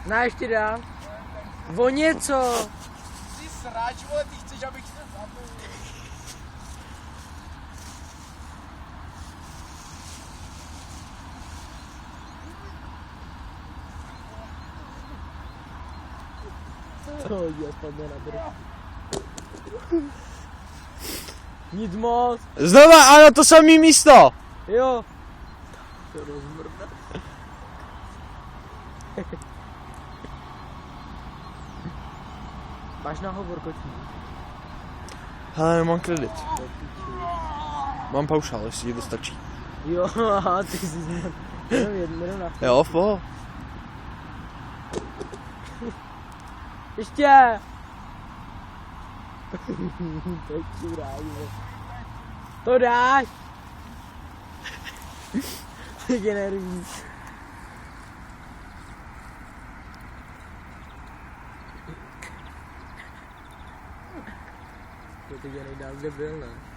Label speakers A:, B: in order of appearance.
A: Na ještě dál. O něco.
B: Ty srač, vole, ty chceš, abych se zabil.
A: To je spadne na drž. Nic moc.
C: Znova, ano, to samé místo.
A: Jo. To rozmrdá. Máš na hovor kočný.
C: Hele, nemám kredit. Mám paušál, jestli ti to stačí.
A: Jo, aha, ty jsi znal. Jenom na chvíli.
C: Jo, po.
A: Ještě! Teď ti rádi. To dáš! Ty je nerví. To teď je nejdál, kde byl, ne?